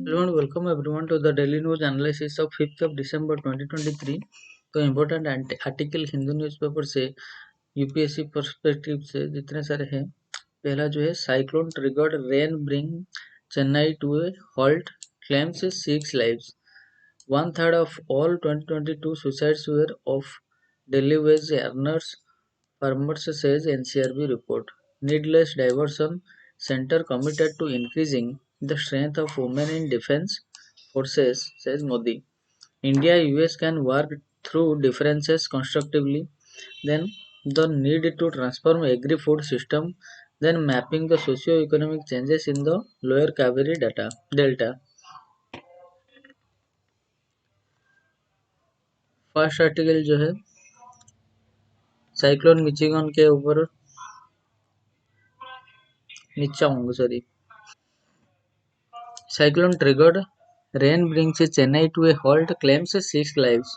Hello and welcome everyone to the daily news analysis of 5th of December 2023. तो important article Hindu newspaper से UPSC perspective से जितने सारे हैं, पहला जो है cyclone triggered rain bring Chennai to a halt claims 6 lives. One third of all 2022 suicides were of daily wage earners, farmers says NCRB report. Needless diversion center committed to increasing the strength of women in defense forces, says Modi. India-US can work through differences constructively. Then the need to transform agri-food system. Then mapping the socio-economic changes in the lower Kaveri delta. First article जो है cyclone Michigan के ऊपर नीचा होंगे sorry cyclone triggered rain brings Chennai to a halt, claims 6 lives.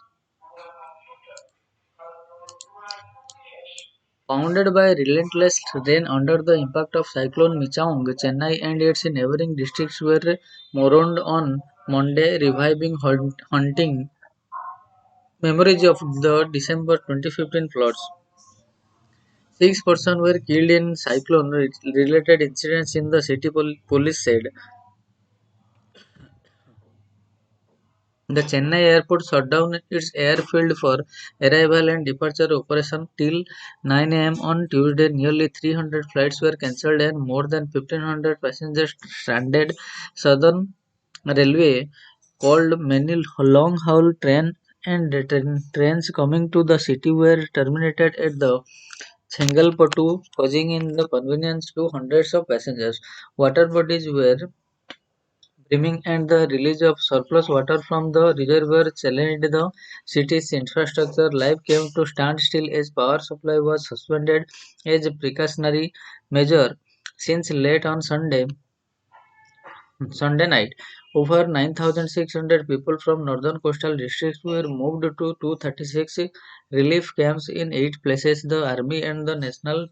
Pounded by relentless rain under the impact of Cyclone Michaung, Chennai and its neighboring districts were mourned on Monday, reviving haunting memories of the December 2015 floods. 6 persons were killed in cyclone-related incidents in the city police said. The Chennai airport shut down its airfield for arrival and departure operation till 9 a.m. on Tuesday. Nearly 300 flights were cancelled and more than 1,500 passengers stranded. Southern Railway called many long-haul trains coming to the city were terminated at the Chengalpattu, causing inconvenience to hundreds of passengers. Water bodies were brimming and the release of surplus water from the reservoir challenged the city's infrastructure. Life came to standstill as power supply was suspended as a precautionary measure since late on Sunday night. Over 9,600 people from northern coastal districts were moved to 236 relief camps in 8 places. The Army and the National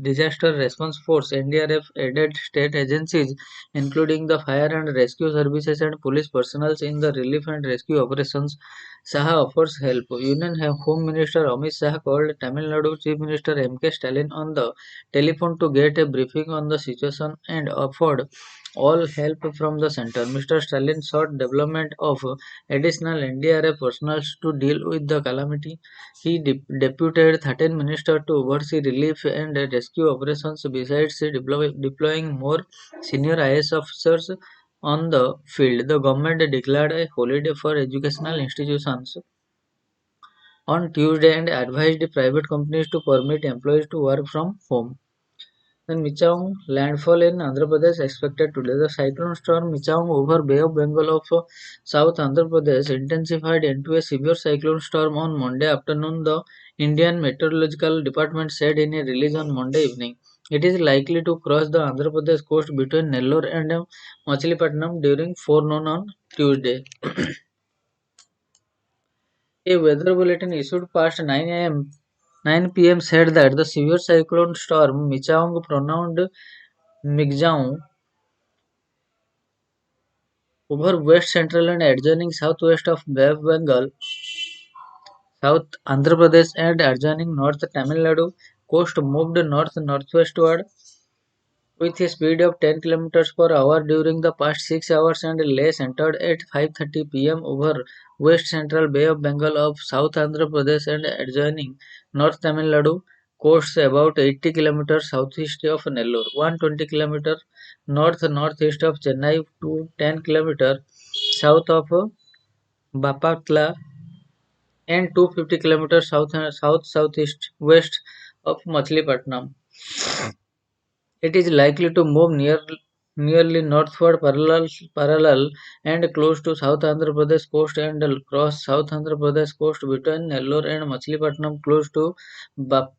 Disaster Response Force (NDRF) aided state agencies, including the fire and rescue services and police personnel, in the relief and rescue operations. Shah offers help. Union Home Minister Amit Shah called Tamil Nadu Chief Minister M.K. Stalin on the telephone to get a briefing on the situation and offered all help from the center. Mr. Stalin sought development of additional NDRF personnel to deal with the calamity. He deputed 13 ministers to oversee relief and rescue operations besides deploying more senior IS officers on the field. The government declared a holiday for educational institutions on Tuesday and advised private companies to permit employees to work from home. Then Michaung landfall in Andhra Pradesh expected today. The cyclone storm Michaung over Bay of Bengal of South Andhra Pradesh intensified into a severe cyclone storm on Monday afternoon, the Indian Meteorological Department said in a release on Monday evening. It is likely to cross the Andhra Pradesh coast between Nellore and Machilipatnam during forenoon on Tuesday. A weather bulletin issued past 9 p.m. said that the severe cyclone storm Michaung pronounced Migjaon over west central and adjoining southwest of Bay of Bengal, South Andhra Pradesh and adjoining North Tamil Nadu coast moved north-northwestward with a speed of 10 kilometers per hour during the past 6 hours and less entered at 5:30 p.m. over west central Bay of Bengal of South Andhra Pradesh and adjoining North Tamil Nadu coasts about 80 kilometers southeast of Nellore, 120 kilometers north-northeast of Chennai to 10 kilometers south of Bapatla and 250 kilometers south-southeast west of Machilipatnam. It is likely to move nearly northward parallel and close to South Andhra Pradesh coast and cross South Andhra Pradesh coast between Nellore and Machilipatnam close to Bap-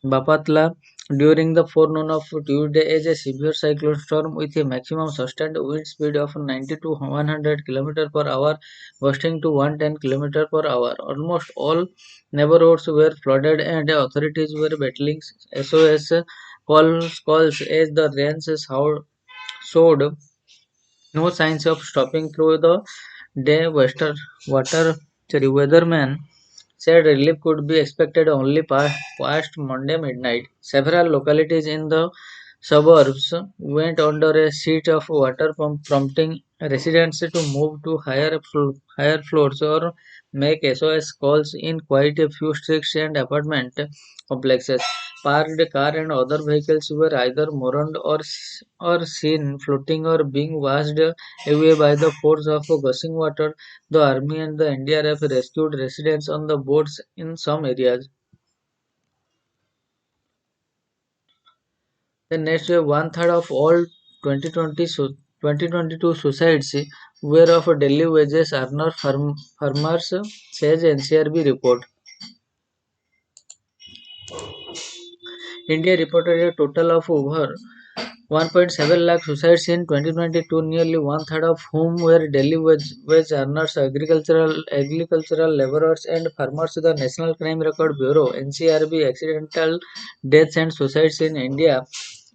Bapatla during the forenoon of Tuesday as a severe cyclone storm with a maximum sustained wind speed of 90 to 100 km per hour, gusting to 110 km per hour. Almost all neighborhoods were flooded and authorities were battling SOS calls as the rains soared No signs of stopping through the day. Water weatherman said relief could be expected only past Monday midnight. Several localities in the suburbs went under a sheet of water prompting residents to move to higher floors or make SOS calls in quite a few streets and apartment complexes. Parked car and other vehicles were either moored or seen floating or being washed away by the force of gushing water. The army and the NDRF rescued residents on the boats in some areas. The next year, one third of all 2022 suicides were of daily wages earner farmers, says NCRB report. India reported a total of over 1.7 lakh suicides in 2022, nearly one third of whom were daily wage earners, agricultural laborers, and farmers. The National Crime Record Bureau (NCRB) accidental deaths and suicides in India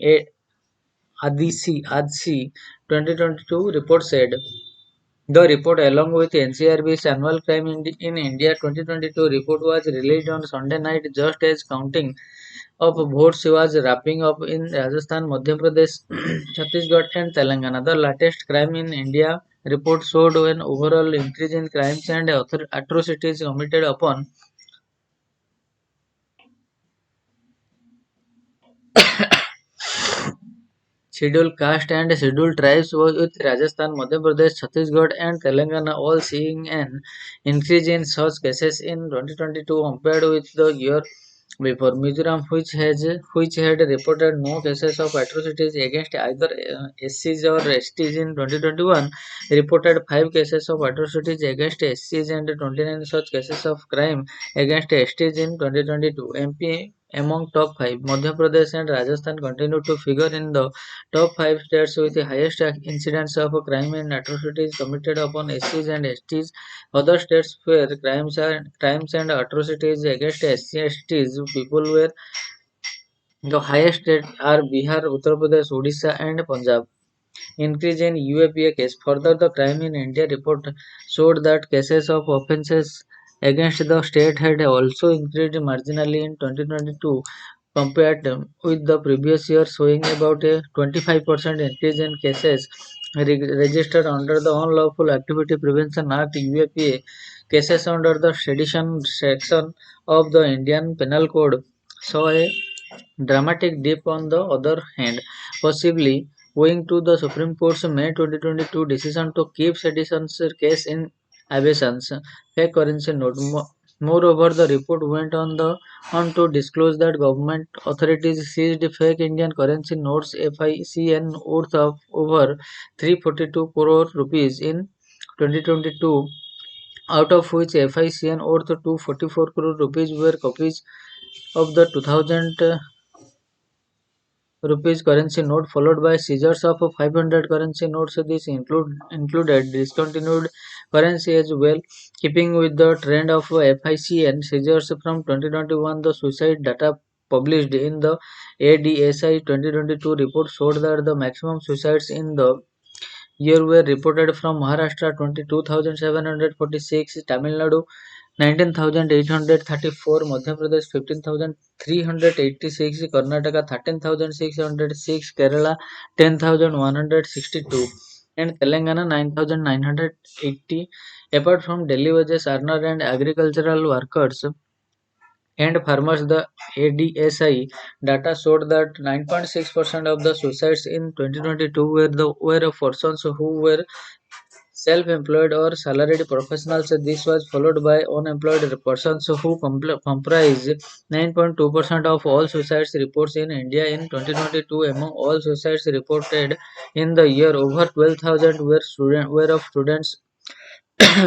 a- ADC 2022 report said. The report, along with NCRB's annual crime in India 2022 report, was released on Sunday night just as counting of votes was wrapping up in Rajasthan, Madhya Pradesh, Chhattisgarh, and Telangana. The latest crime in India report showed an overall increase in crimes and atrocities committed upon scheduled caste and scheduled tribes, with Rajasthan, Madhya Pradesh, Chhattisgarh, and Telangana all seeing an increase in such cases in 2022 compared with the year before. Mizoram, which had reported no cases of atrocities against either SCs or STs in 2021, reported 5 cases of atrocities against SCs and 29 such cases of crime against STs in 2022. MP among top 5, Madhya Pradesh and Rajasthan continue to figure in the top 5 states with the highest incidence of crime and atrocities committed upon SCs and STs. Other states where crimes and atrocities against SC/STs people were the highest state are Bihar, Uttar Pradesh, Odisha, and Punjab. Increase in UAPA case. Further, the Crime in India report showed that cases of offences against the state had also increased marginally in 2022 compared with the previous year, showing about a 25% increase in cases registered under the Unlawful Activity Prevention Act UAPA. Cases under the sedition section of the Indian Penal Code saw a dramatic dip on the other hand, possibly owing to the Supreme Court's May 2022 decision to keep sedition's case in abeyance. Fake currency note. Moreover, the report went on to disclose that government authorities seized fake Indian currency notes (FICN) worth of over 342 crore rupees in 2022, out of which FICN worth 244 crore rupees were copies of the 2000 rupees currency note, followed by seizures of 500 currency notes. This included discontinued currency as well, keeping with the trend of FICN seizures from 2021. The suicide data published in the ADSI 2022 report showed that the maximum suicides in the year were reported from Maharashtra 22,746, Tamil Nadu 19,834, Madhya Pradesh 15,386, Karnataka 13,606, Kerala 10,162, and Telangana 9,980. Apart from daily wages earner and agricultural workers and farmers, the ADSI data showed that 9.6% of the suicides in 2022 were of persons who were self-employed or salaried professionals. This was followed by unemployed persons who comprise 9.2% of all suicide reports in India in 2022. Among all suicides reported in the year, over 12,000 were of students.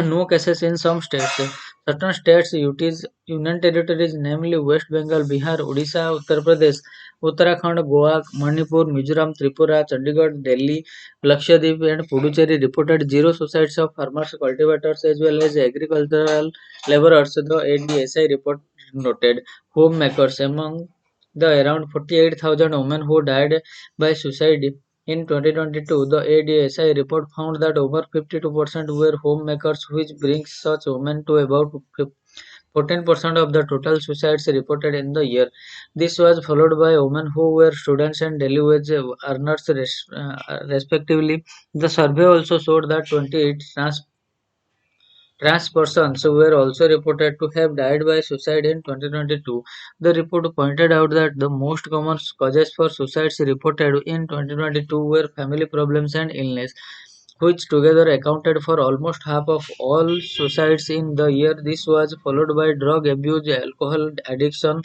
No cases in some states. Certain states, Union Territories, namely West Bengal, Bihar, Odisha, Uttar Pradesh, Uttarakhand, Goa, Manipur, Mizoram, Tripura, Chandigarh, Delhi, Lakshadweep, and Puducherry reported zero suicides of farmers, cultivators, as well as agricultural laborers. The ADSI report noted homemakers among the around 48,000 women who died by suicide In 2022, the ADSI report found that over 52% were homemakers, which brings such women to about 14% of the total suicides reported in the year. This was followed by women who were students and daily wage earners, respectively. The survey also showed that 28 trans persons were also reported to have died by suicide in 2022. The report pointed out that the most common causes for suicides reported in 2022 were family problems and illness, which together accounted for almost half of all suicides in the year. This was followed by drug abuse, alcohol addiction,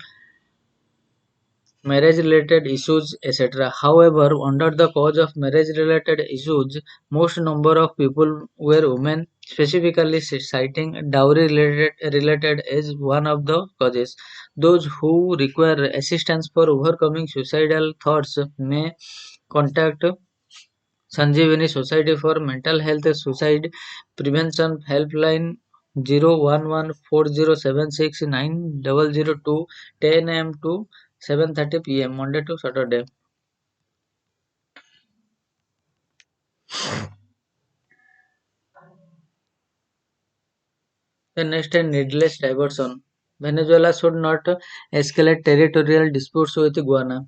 marriage-related issues, etc. However, under the cause of marriage-related issues, most number of people were women, specifically citing dowry-related as one of the causes. Those who require assistance for overcoming suicidal thoughts may contact Sanjeevani Society for Mental Health Suicide Prevention Helpline 01140769002 10 a.m. to 7:30 p.m. Monday to Saturday. The next is needless diversion. Venezuela should not escalate territorial disputes with Guyana.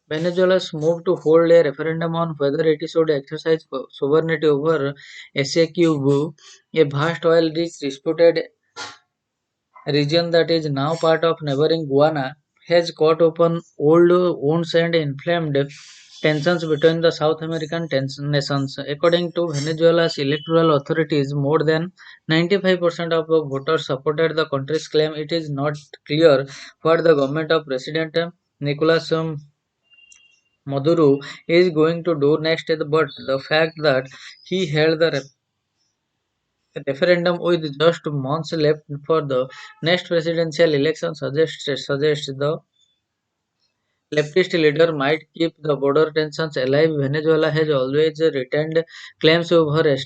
Venezuela's move to hold a referendum on whether it should exercise sovereignty over SAQB, a vast oil-rich disputed region that is now part of neighboring Guyana, has caught open old wounds and inflamed tensions between the South American nations. According to Venezuela's electoral authorities, more than 95% of the voters supported the country's claim. It is not clear what the government of President Nicolas Maduro is going to do next, but the fact that he held the referendum with just months left for the next presidential election suggests the leftist leader might keep the border tensions alive. Venezuela has always retained claims over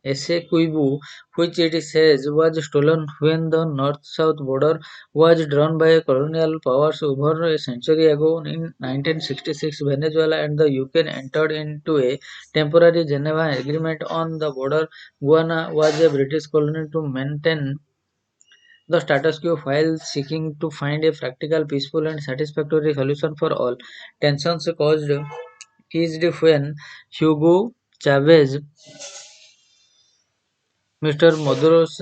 Essequibo, which it says was stolen when the north-south border was drawn by colonial powers over a century ago. In 1966, Venezuela and the UK entered into a temporary Geneva agreement on the border. Guyana was a British colony to maintain the status quo while seeking to find a practical, peaceful, and satisfactory solution for all. Tensions caused eased when Hugo Chavez, Mr. Maduro's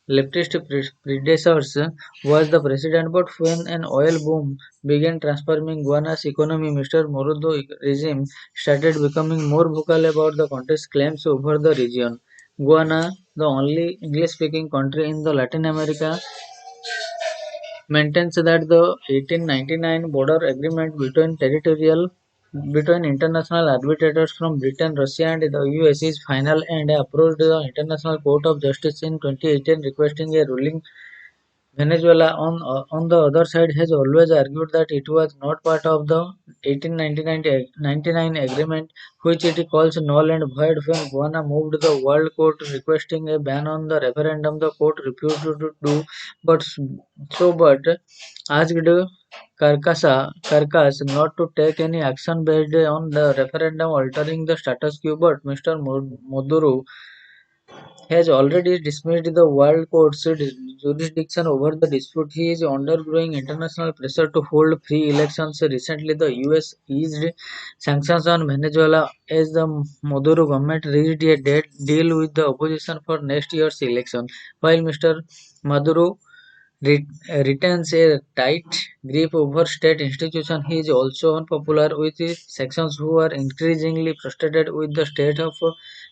leftist predecessors, was the president, but when an oil boom began transforming Guyana's economy, Mr. Maduro's regime started becoming more vocal about the country's claims over the region. Guyana, the only English-speaking country in the Latin America, maintains that the 1899 border agreement between international arbitrators from Britain, Russia, and the US is final and approached the International Court of Justice in 2018 requesting a ruling. Venezuela, on the other side, has always argued that it was not part of the 1899 agreement, which it calls null and void. When Guana moved the World Court requesting a ban on the referendum, the court refused to do but but asked Carcass not to take any action based on the referendum altering the status quo. But Mr. Maduro has already dismissed the World Court's jurisdiction over the dispute. He is undergoing international pressure to hold free elections. Recently, the US eased sanctions on Venezuela as the Maduro government reached a deal with the opposition for next year's election. While Mr. Maduro retains a tight grip over state institutions, he is also unpopular with sections who are increasingly frustrated with the state of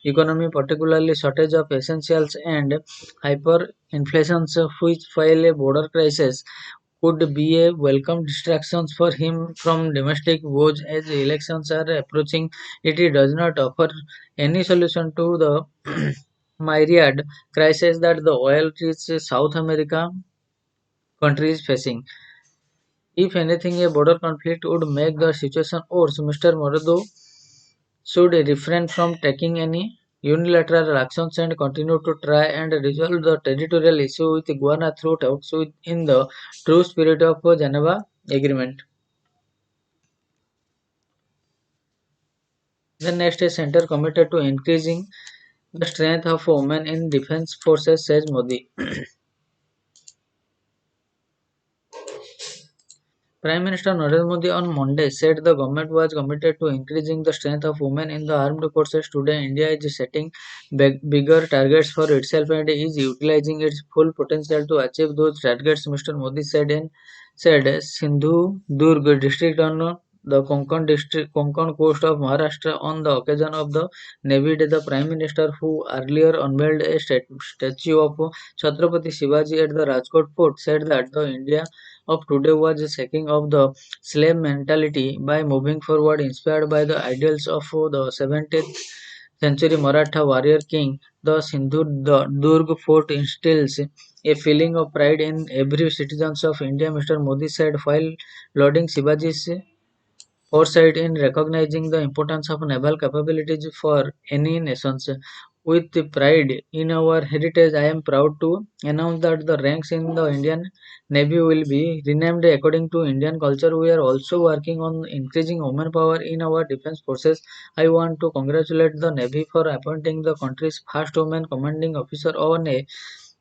economy, particularly shortage of essentials and hyperinflation, which while a border crisis could be a welcome distraction for him from domestic woes as elections are approaching. It does not offer any solution to the myriad crisis that the oil-rich South America country is facing. If anything, a border conflict would make the situation worse. Mr. Morado should refrain from taking any unilateral actions and continue to try and resolve the territorial issue with Guyana through talks in the true spirit of Geneva agreement. The next is center committed to increasing the strength of women in defense forces, says Modi. Prime Minister Narendra Modi on Monday said the government was committed to increasing the strength of women in the armed forces. Today, India is setting bigger targets for itself and is utilizing its full potential to achieve those targets. Mr. Modi said Sindhu Durg district on the Konkan coast of Maharashtra on the occasion of the Navy Day. The Prime Minister, who earlier unveiled a statue of Chhatrapati Shivaji at the Rajkot Fort, said that the India of today was a sacking of the slave mentality by moving forward, inspired by the ideals of the 17th century Maratha warrior king. The Sindhu Durg fort instills a feeling of pride in every citizen of India, Mr. Modi said while lauding Shivaji's foresight in recognizing the importance of naval capabilities for any nations. With pride in our heritage, I am proud to announce that the ranks in the Indian Navy will be renamed according to Indian culture. We are also working on increasing women power in our defense forces. I want to congratulate the Navy for appointing the country's first woman commanding officer on a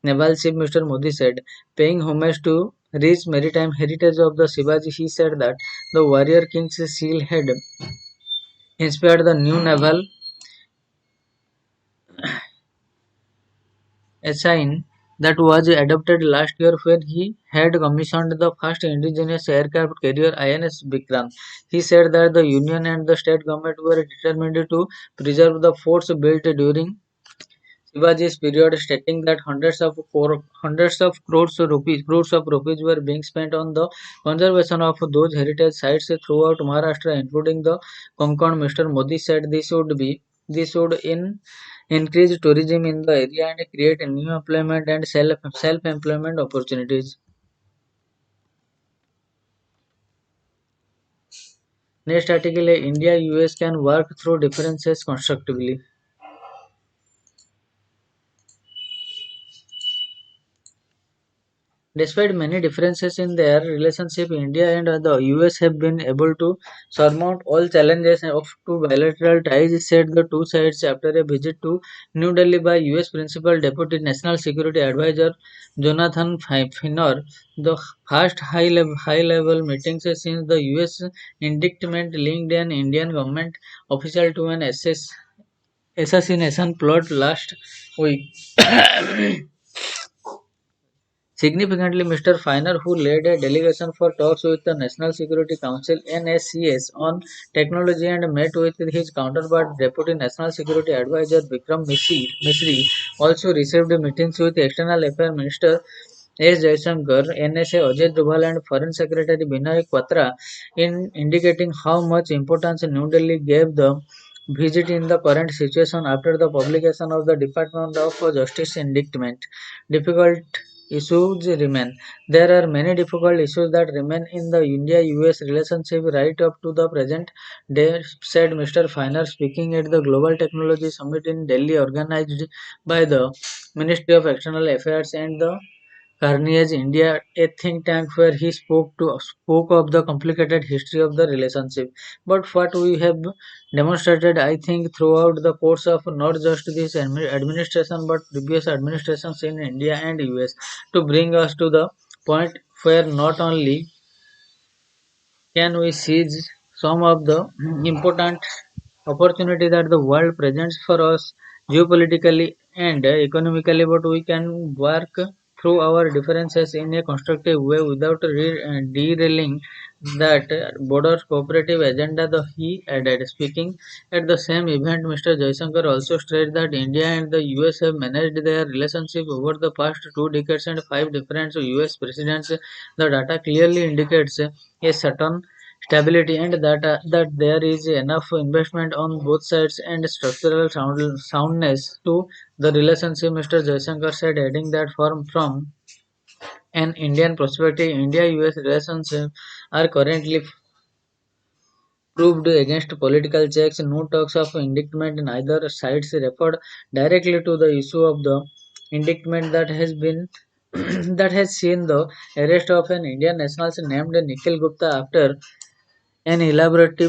naval ship, Mr. Modi said. Paying homage to rich maritime heritage of the Shivaji, he said that the warrior king's seal had inspired the new naval design that was adopted last year when he had commissioned the first indigenous aircraft carrier INS Vikrant. He said that the union and the state government were determined to preserve the forts built during Shivaji's period, stating that hundreds of crores of rupees were being spent on the conservation of those heritage sites throughout Maharashtra, including the Konkan. Mr. Modi said this would increase tourism in the area and create new employment and self employment opportunities. Next article: India US can work through differences constructively. Despite many differences in their relationship, India and the US have been able to surmount all challenges of two bilateral ties, said the two sides after a visit to New Delhi by US Principal Deputy National Security Advisor Jonathan Finor. The first high level meetings since the US indictment linked an Indian government official to an assassination plot last week. Significantly, Mr. Feiner, who led a delegation for talks with the National Security Council (NSCS) on technology and met with his counterpart, Deputy National Security Advisor Vikram Misri, also received meetings with External Affairs Minister S. Jaishankar, NSA Ajay Doval, and Foreign Secretary Binay Quatra, in indicating how much importance New Delhi gave the visit in the current situation after the publication of the Department of Justice indictment. Difficult issues remain. There are many difficult issues that remain in the India-US relationship right up to the present day, said Mr. Feiner, speaking at the Global Technology Summit in Delhi organized by the Ministry of External Affairs and the Carnegie India, a think tank where he spoke of the complicated history of the relationship. But what we have demonstrated, I think, throughout the course of not just this administration but previous administrations in India and US, to bring us to the point where not only can we seize some of the important opportunity that the world presents for us geopolitically and economically, but we can work through our differences in a constructive way without derailing that border cooperative agenda, the he added. Speaking at the same event, Mr. Jaishankar also stressed that India and the US have managed their relationship over the past 2 decades and five different US presidents. The data clearly indicates a certain stability and that there is enough investment on both sides and structural soundness to the relationship, Mr. Jaishankar said, adding that from an Indian perspective, India-US relations are currently proved against political checks. No talks of indictment. Neither sides referred directly to the issue of the indictment that has been that has seen the arrest of an Indian national named Nikhil Gupta after an elaborate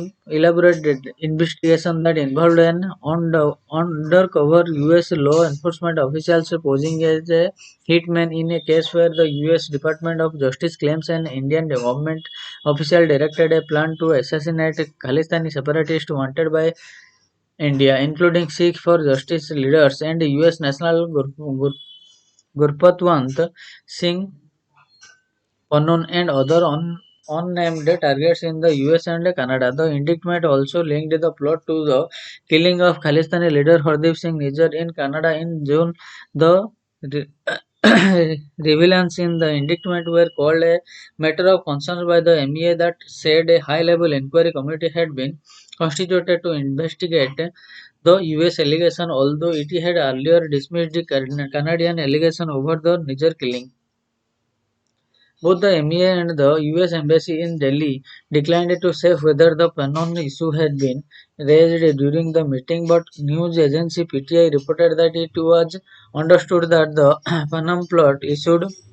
investigation that involved an undercover US law enforcement officials posing as a hitman in a case where the US Department of Justice claims an Indian government official directed a plan to assassinate Khalistani separatists wanted by India, including Sikh for Justice leaders and US National Gurpatwant Singh Pannon and other unnamed targets in the US and Canada. The indictment also linked the plot to the killing of Khalistani leader Hardeep Singh Nijjar in Canada in June. The revelations in the indictment were called a matter of concern by the MEA that said a high-level inquiry committee had been constituted to investigate the US allegation, although it had earlier dismissed the Canadian allegation over the Nijjar killing. Both the MEA and the US Embassy in Delhi declined to say whether the Pannon issue had been raised during the meeting, but news agency PTI reported that it was understood that the Pannon plot issues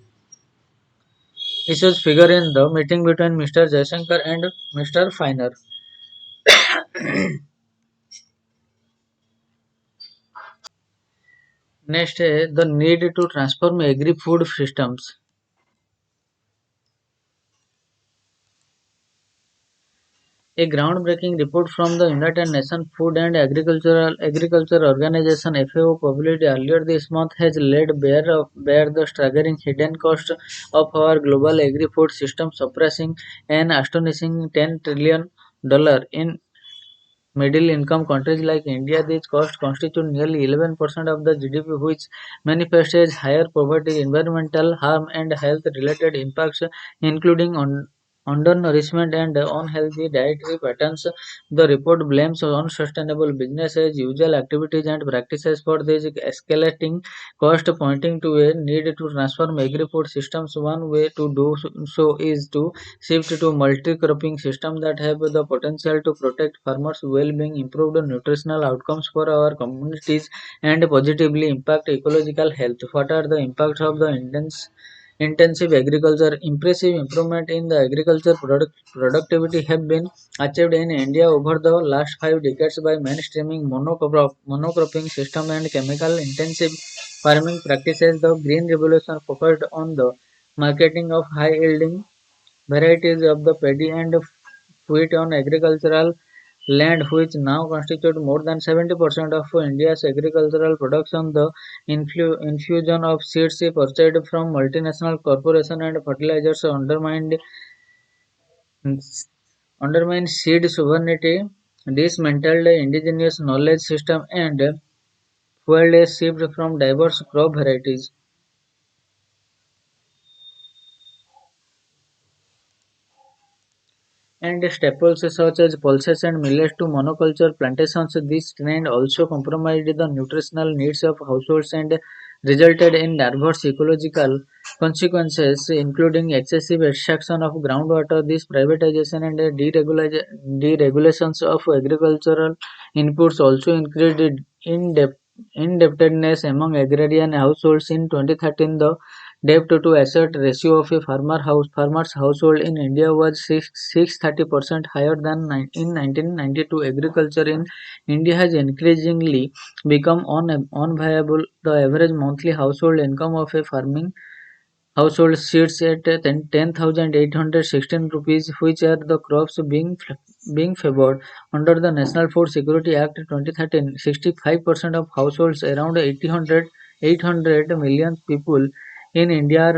figure in the meeting between Mr. Jaishankar and Mr. Feiner. Next, the need to transform agri-food systems. A groundbreaking report from the United Nations Food and Agriculture Organization (FAO) published earlier this month has laid bare the staggering hidden cost of our global agri-food system, suppressing an astonishing $10 trillion in middle-income countries like India. These costs constitute nearly 11% of the GDP, which manifests as higher poverty, environmental harm, and health-related impacts, including undernourishment and unhealthy dietary patterns. The report blames unsustainable business as usual activities and practices for these escalating costs, pointing to a need to transform agri-food systems. One way to do so is to shift to multi-cropping systems that have the potential to protect farmers' well-being, improve the nutritional outcomes for our communities, and positively impact ecological health. What are the impacts of the intensive agriculture? Impressive improvement in the agriculture productivity have been achieved in India over the last 5 decades by mainstreaming monocropping system and chemical-intensive farming practices. The Green Revolution focused on the marketing of high-yielding varieties of the paddy and wheat on agricultural land, which now constitute more than 70% of India's agricultural production. The infusion of seeds purchased from multinational corporations and fertilizers undermined seed sovereignty, dismantled indigenous knowledge system, and fueled a shift from diverse crop varieties and staples such as pulses and millets to monoculture plantations. This trend also compromised the nutritional needs of households and resulted in adverse ecological consequences, including excessive extraction of groundwater. This privatization and deregulations of agricultural inputs also increased indebtedness among agrarian households. In 2013, the debt to asset ratio of a farmer's household in India was 630% higher than in 1992. Agriculture in India has increasingly become unviable. The average monthly household income of a farming household sits at 10,816 rupees, which are the crops being favored. Under the National Food Security Act 2013, 65% of households, around 800 million people in India,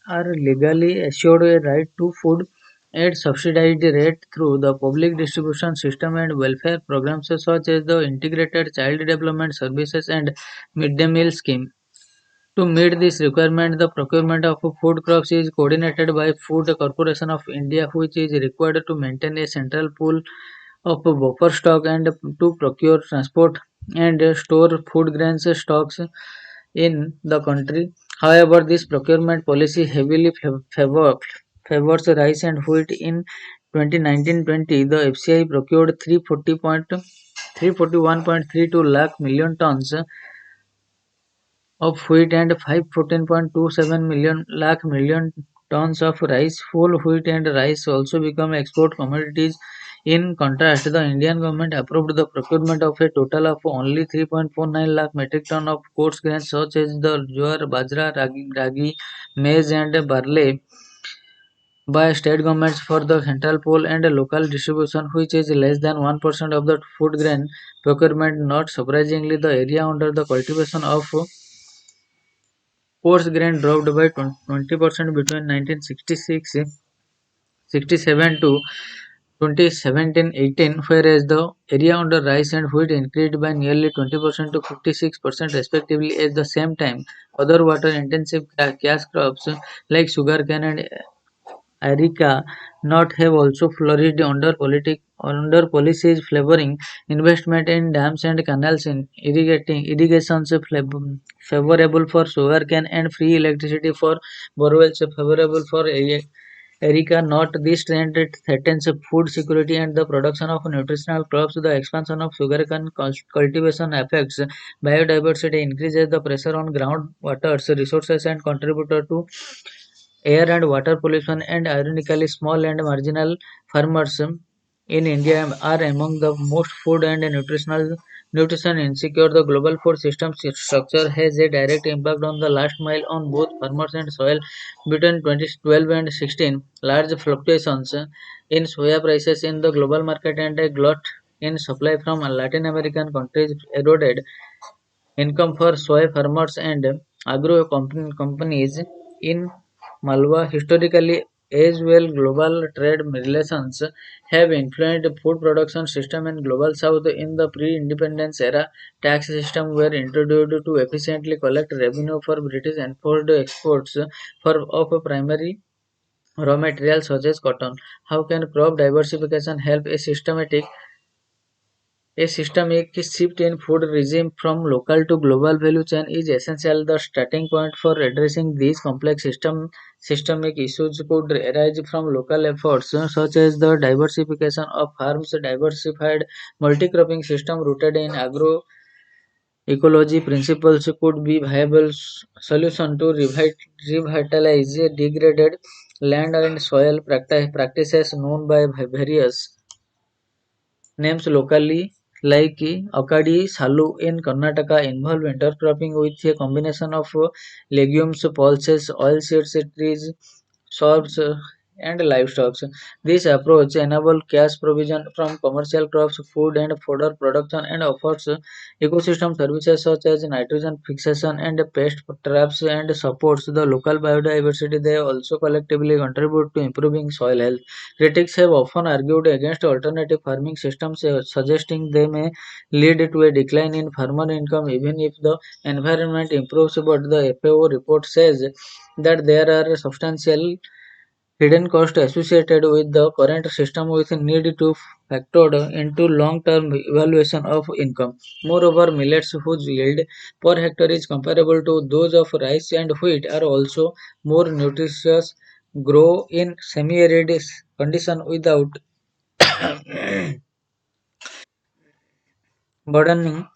are legally assured a right to food at subsidized rate through the public distribution system and welfare programs such as the Integrated Child Development Services and Midday Meal Scheme. To meet this requirement, the procurement of food crops is coordinated by Food Corporation of India, which is required to maintain a central pool of buffer stock and to procure, transport, and store food grains stocks in the country. However, this procurement policy heavily favors rice and wheat. In 2019-20, the FCI procured 341.32 lakh million tons of wheat and 514.27 million tons of rice. Full wheat and rice also become export commodities. In contrast, the Indian government approved the procurement of a total of only 3.49 lakh metric ton of coarse grains such as the jowar, bajra, ragi, maize and barley by state governments for the central pool and local distribution, which is less than 1% of the food grain procurement. Not surprisingly, the area under the cultivation of coarse grain dropped by 20% between 1966 67 to 2017-18, whereas the area under rice and wheat increased by nearly 20% to 56% respectively. At the same time, other water-intensive cash crops like sugarcane and Arica not have also flourished under policies favoring investment in dams and canals in irrigations favorable for sugarcane and free electricity for borewells favorable for Erica note this trend threatens food security and the production of nutritional crops. The expansion of sugarcane cultivation affects biodiversity, increases the pressure on groundwater resources, and contributor to air and water pollution. And ironically, small and marginal farmers in India are among the most food and nutrition insecure. The global food system structure has a direct impact on the last mile on both farmers and soil. Between 2012 and 16, large fluctuations in soya prices in the global market and a glut in supply from Latin American countries eroded income for soy farmers and companies in Malwa. Historically, as well, global trade relations have influenced food production system in global south. In the pre-independence era, tax systems were introduced to efficiently collect revenue for British enforced exports of primary raw materials such as cotton. How can crop diversification help a systemic shift in food regime from local to global value chain is essential. The starting point for addressing these complex systemic issues could arise from local efforts such as the diversification of farms, diversified multi-cropping system rooted in agroecology principles could be viable solution to revitalize degraded land and soil practices known by various names locally, like Akadi Salu in Karnataka, involve intercropping with a combination of legumes, pulses, oilseeds, trees, shrubs, and livestock. This approach enables cash provision from commercial crops, food and fodder production, and offers ecosystem services such as nitrogen fixation and pest traps, and supports the local biodiversity. They also collectively contribute to improving soil health. Critics have often argued against alternative farming systems, suggesting they may lead to a decline in farmer income even if the environment improves. But the FAO report says that there are substantial hidden costs associated with the current system, which need to factored into long-term evaluation of income. Moreover, millets whose yield per hectare is comparable to those of rice and wheat are also more nutritious, grow in semi-arid condition without burdening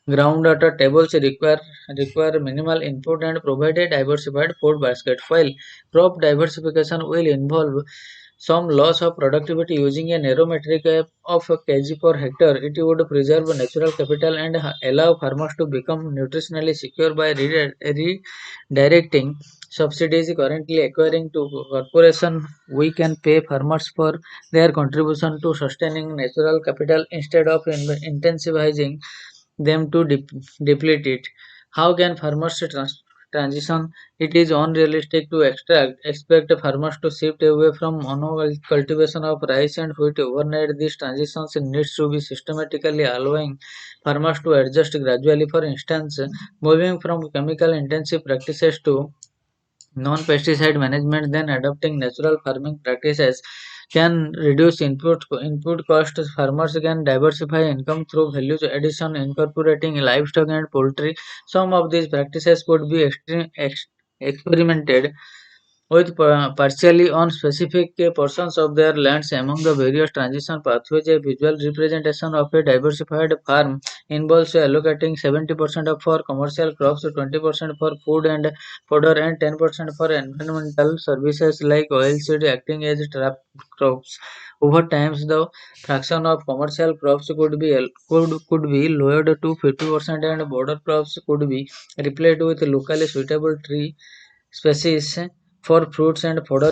groundwater. Tables require minimal input and provide a diversified food basket. While crop diversification will involve some loss of productivity using a narrow metric of a kg per hectare, it would preserve natural capital and allow farmers to become nutritionally secure by redirecting subsidies currently acquiring to corporation. We can pay farmers for their contribution to sustaining natural capital instead of intensifying them to deplete it. How can farmers transition? It is unrealistic to expect farmers to shift away from monocultivation of rice and wheat overnight. This transition needs to be systematically allowing farmers to adjust gradually. For instance, moving from chemical intensive practices to non-pesticide management, then adopting natural farming practices can reduce input costs. Farmers can diversify income through value addition, incorporating livestock and poultry. Some of these practices could be experimented with partially on specific portions of their lands among the various transition pathways. A visual representation of a diversified farm involves allocating 70% of for commercial crops, 20% for food and fodder, and 10% for environmental services like oilseed acting as trap crops. Over time, the fraction of commercial crops could be lowered to 50%, and border crops could be replaced with locally suitable tree species for fruits and fodder.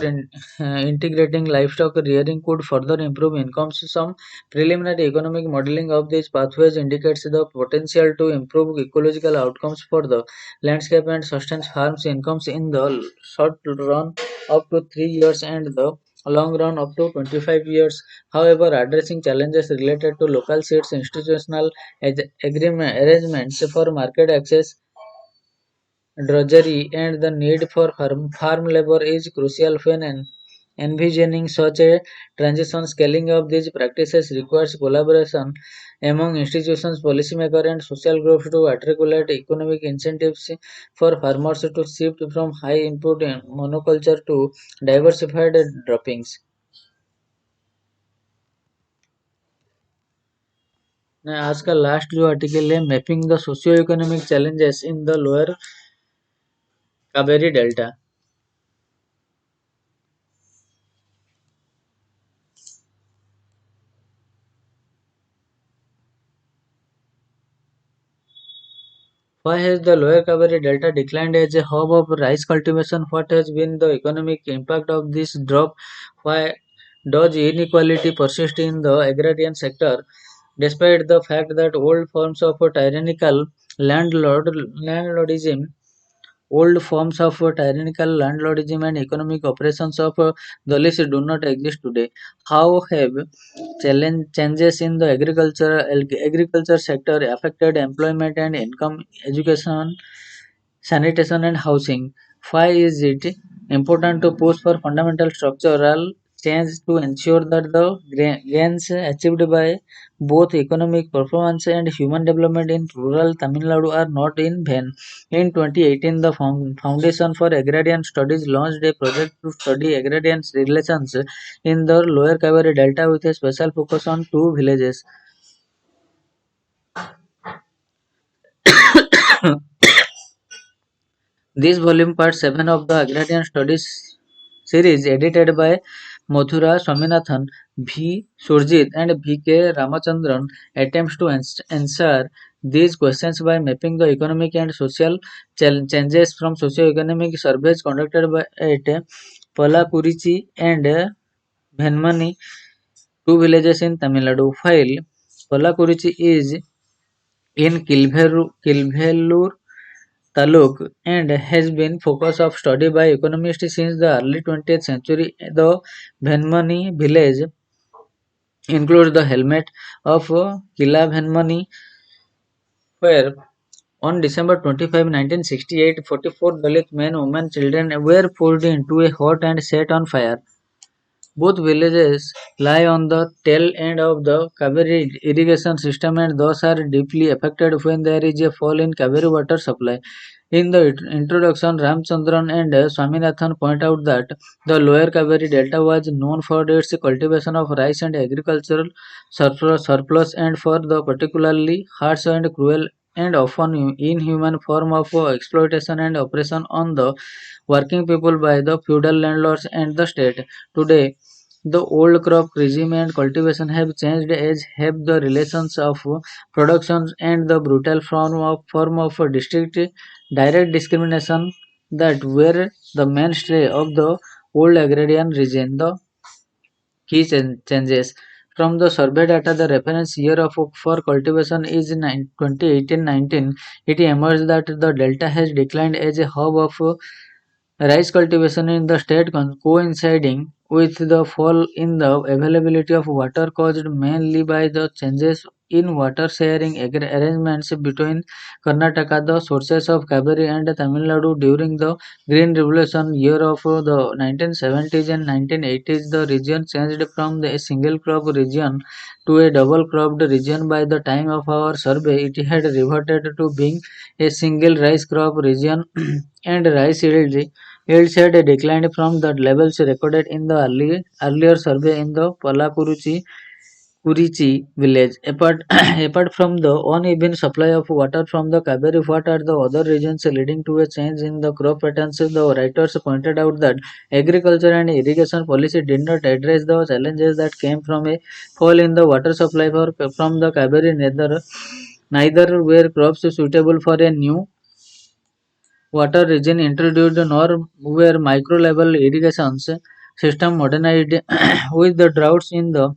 Integrating livestock rearing could further improve incomes. Some preliminary economic modeling of these pathways indicates the potential to improve ecological outcomes for the landscape and sustain farms incomes in the short run up to 3 years and the long run up to 25 years. However, addressing challenges related to local seeds, institutional arrangements for market access, drudgery, and the need for farm labor is crucial when envisioning such a transition. Scaling up these practices requires collaboration among institutions, policymakers, and social groups to articulate economic incentives for farmers to shift from high input monoculture to diversified droppings. मैं आज का last जो article है mapping the socio economic challenges in the lower Kaveri Delta. Why has the Lower Kaveri Delta declined as a hub of rice cultivation? What has been the economic impact of this drop? Why does inequality persist in the agrarian sector, despite the fact that old forms of tyrannical landlordism Old forms of tyrannical landlordism and economic oppressions of the list do not exist today? How have changes in the agriculture sector affected employment and income, education, sanitation, and housing? Why is it important to push for fundamental structural change to ensure that the gains achieved by both economic performance and human development in rural Tamil Nadu are not in vain? In 2018, the Foundation for Agrarian Studies launched a project to study agrarian relations in the Lower Kaveri Delta with a special focus on two villages. This volume, part 7 of the Agrarian Studies series, edited by Mathura Swaminathan, V. Surjit, and V. K. Ramachandran, attempts to answer these questions by mapping the economic and social changes from socio-economic surveys conducted at Palakurichi and Bhenmani, two villages in Tamil Nadu. While Palakurichi is in Kilvelur Taluk and has been focus of study by economists since the early 20th century. The Bhenmani village includes the hamlet of Kila Bhenmani, where on December 25, 1968, 44 Dalit men, women, children were pulled into a hut and set on fire. Both villages lie on the tail end of the Kaveri irrigation system and thus are deeply affected when there is a fall in Kaveri water supply. In the introduction, Ramchandran and Swaminathan point out that the lower Kaveri Delta was known for its cultivation of rice and agricultural surplus and for the particularly harsh and cruel and often inhuman form of exploitation and oppression on the working people by the feudal landlords and the state. Today, the old crop regime and cultivation have changed as have the relations of production and the brutal form of district direct discrimination that were the mainstay of the old agrarian region. The key changes from the survey data, the reference year for cultivation is 2018-19. It emerged that the delta has declined as a hub of rice cultivation in the state coinciding with the fall in the availability of water caused mainly by the changes in water sharing arrangements between Karnataka, the sources of Kaveri, and Tamil Nadu during the Green Revolution year of the 1970s and 1980s. The region changed from a single crop region to a double cropped region. By the time of our survey, it had reverted to being a single rice crop region and rice yield Yields had declined from the levels recorded in the earlier survey in the Kurichi village. Apart from the uneven supply of water from the Kaveri, what are the other regions leading to a change in the crop patterns? The writers pointed out that agriculture and irrigation policy did not address the challenges that came from a fall in the water supply from the Kaveri. Neither were crops suitable for a new water region introduced nor were micro level irrigation system modernized with the droughts in the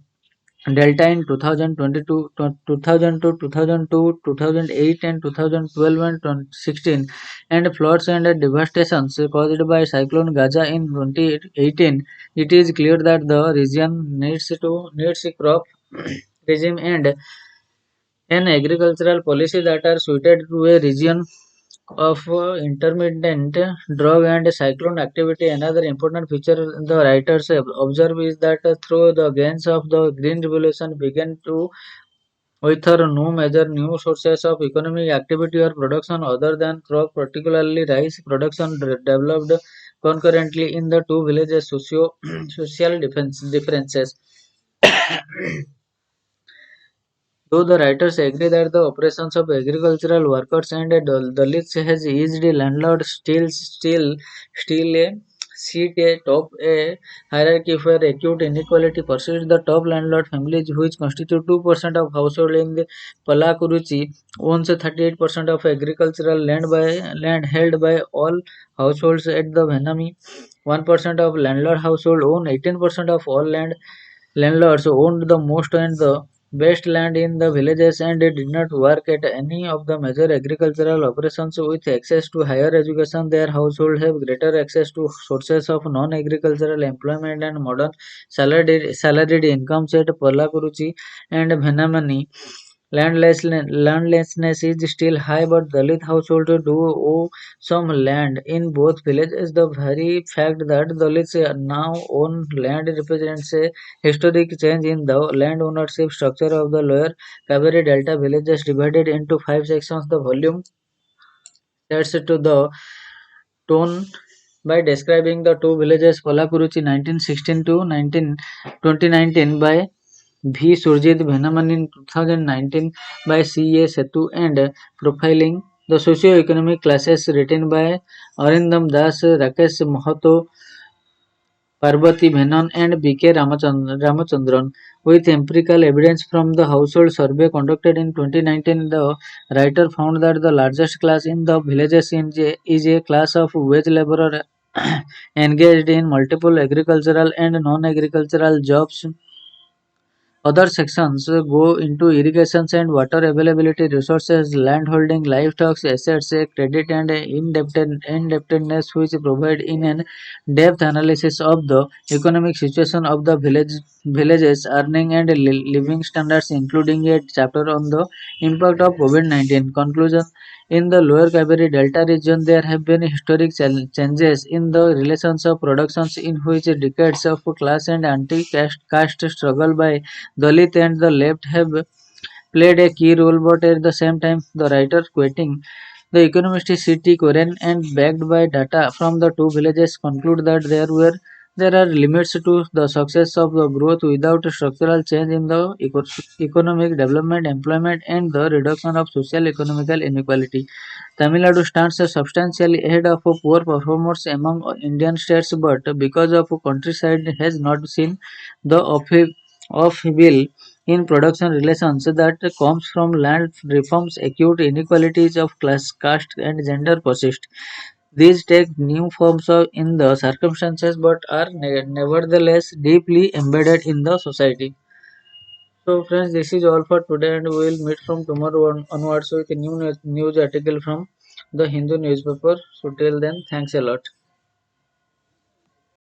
Delta in 2022, 2002, 2002, 2008 and 2012 and 2016 and floods and devastations caused by cyclone Gaza in 2018. It is clear that the region needs a crop regime and an agricultural policy that are suited to a region of intermittent drought and cyclone activity. Another important feature the writers observe is that through the gains of the Green Revolution began to author no major new sources of economic activity or production other than crop, particularly rice production developed concurrently in the two villages. Social differences. Though the writers agree that the operations of agricultural workers and Dalits has eased, landlords still a seat atop a hierarchy where acute inequality persists. The top landlord families, which constitute 2% of household in the Palakuruchi, owns 38% of agricultural land held by all households at the Venami. 1% of landlord household own 18% of all land. Landlords owned the most and the best land in the villages and did not work at any of the major agricultural operations. With access to higher education, their household have greater access to sources of non-agricultural employment and modern salaried incomes at Palakuruchi and Bhenamani. Landlessness is still high, but Dalit households do owe some land in both villages. The very fact that Dalits now own land represents a historic change in the land ownership structure of the lower Kaveri Delta villages divided into five sections. The volume adds to the tone by describing the two villages Palakuruchi 1916 to 2019 by V. Surjit Venaman in 2019 by C. A. Setu and profiling the socio-economic classes written by Arindam Das, Rakesh Mahato, Parvati Menon and B. K. Ramachandran. With empirical evidence from the household survey conducted in 2019, the writer found that the largest class in the villages is a class of wage laborer engaged in multiple agricultural and non-agricultural jobs. Other sections go into irrigations and water availability, resources, landholding, livestock, assets, credit, and indebtedness, which provide in an depth analysis of the economic situation of the villages, earning and living standards, including a chapter on the impact of COVID-19. Conclusion. In the lower Kaveri Delta region, there have been historic changes in the relations of productions in which decades of class and anti-caste struggle by Dalit and the left have played a key role, but at the same time, the writer quoting the economist C.T. Koren and backed by data from the two villages conclude that there are limits to the success of the growth without a structural change in the economic development, employment, and the reduction of social economical inequality. Tamil Nadu stands substantially ahead of poor performers among Indian states, but because of countryside has not seen the upheaval in production relations that comes from land reforms, acute inequalities of class, caste, and gender persist. These take new forms in the circumstances but are nevertheless deeply embedded in the society. So, friends, this is all for today, and we will meet from tomorrow onwards with a new news article from the Hindu newspaper. So, till then, thanks a lot.